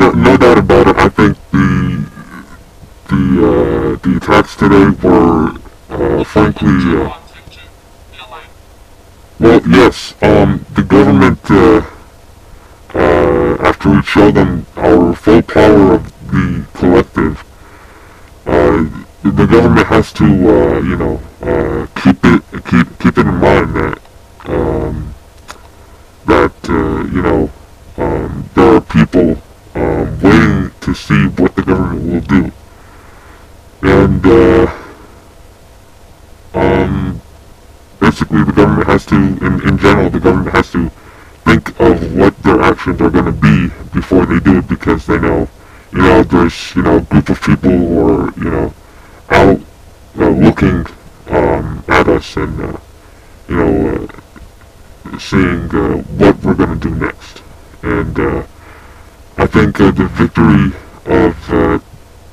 no doubt about it. I think the attacks today were, frankly, well, yes, the government, after we show them our full power of the collective, the government has to, keep it in mind that, there are people, waiting to see what the government will do. And, basically the government has to, in general, the government has to think of what their actions are going to be before they do it, because they know, there's, a group of people who are, out, looking, at us and, seeing, what we're going to do next. And, I think, the victory of,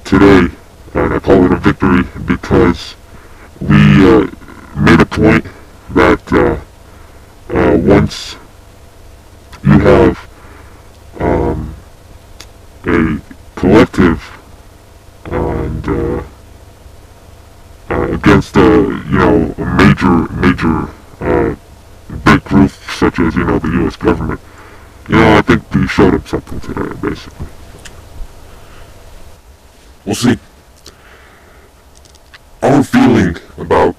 today, and I call it a victory because we, made a point that, once you have, a collective and, against a major big group such as, the U.S. government, I think we showed them something today, basically. We'll see. Our feeling about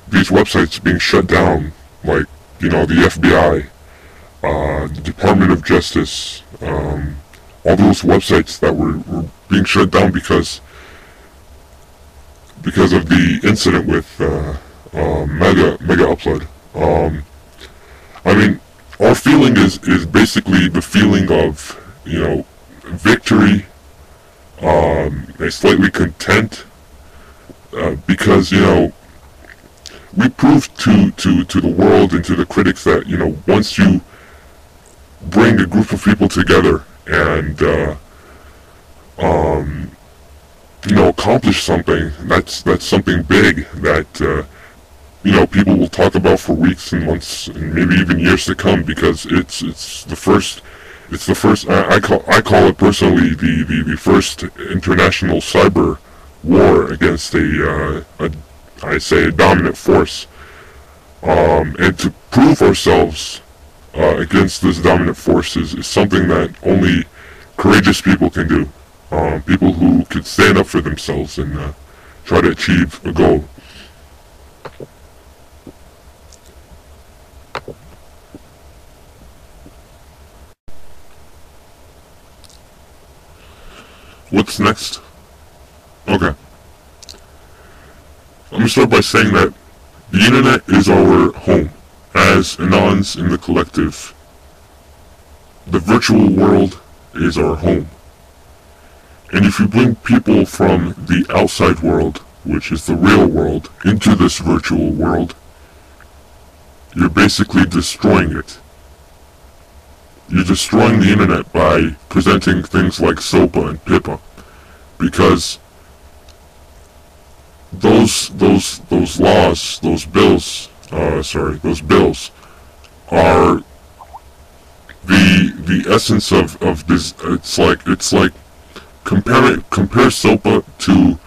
these websites being shut down, like, the FBI, the Department of Justice, all those websites that were being shut down because of the incident with Mega Upload. I mean, our feeling is basically the feeling of, victory, a slightly content, because, we proved to the world and to the critics that, once you bring a group of people together and, accomplish something, that's something big that, people will talk about for weeks and months and maybe even years to come, because it's the first, I call it personally the first international cyber war against I say a dominant force, and to prove ourselves against this dominant force is something that only courageous people can do, people who can stand up for themselves and try to achieve a goal. What's next? Okay. Let me start by saying that the internet is our home, as Anons in the collective. The virtual world is our home. And if you bring people from the outside world, which is the real world, into this virtual world, you're basically destroying it. You're destroying the internet by presenting things like SOPA and PIPA, because those laws, those bills are the essence of this. It's like compare SOPA to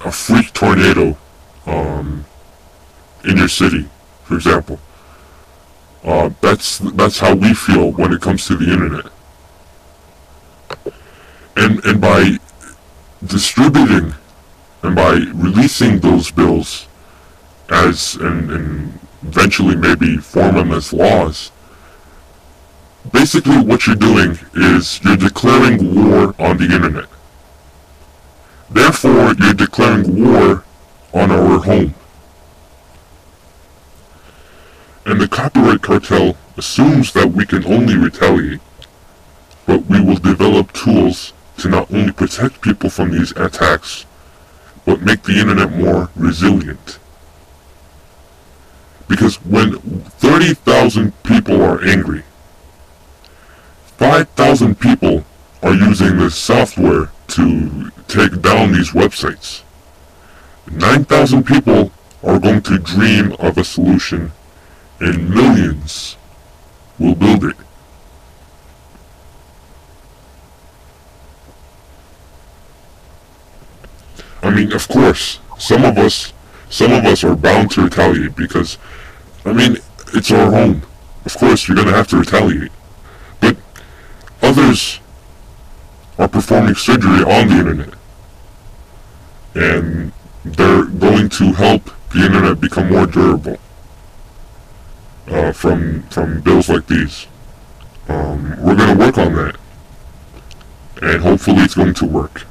a freak tornado in your city, for example. That's how we feel when it comes to the internet. And by distributing and by releasing those bills as and eventually maybe form them as laws, basically what you're doing is you're declaring war on the internet. Therefore, you're declaring war on our home. And the copyright cartel assumes that we can only retaliate, but we will develop tools to not only protect people from these attacks, but make the internet more resilient. Because when 30,000 people are angry, 5,000 people are using this software to take down these websites. 9,000 people are going to dream of a solution, and millions will build it. mean, of course, some of us are bound to retaliate because, I mean, it's our home. Of course, you're gonna have to retaliate. But others are performing surgery on the internet, and they're going to help the internet become more durable from bills like these. We're gonna work on that, and hopefully it's going to work.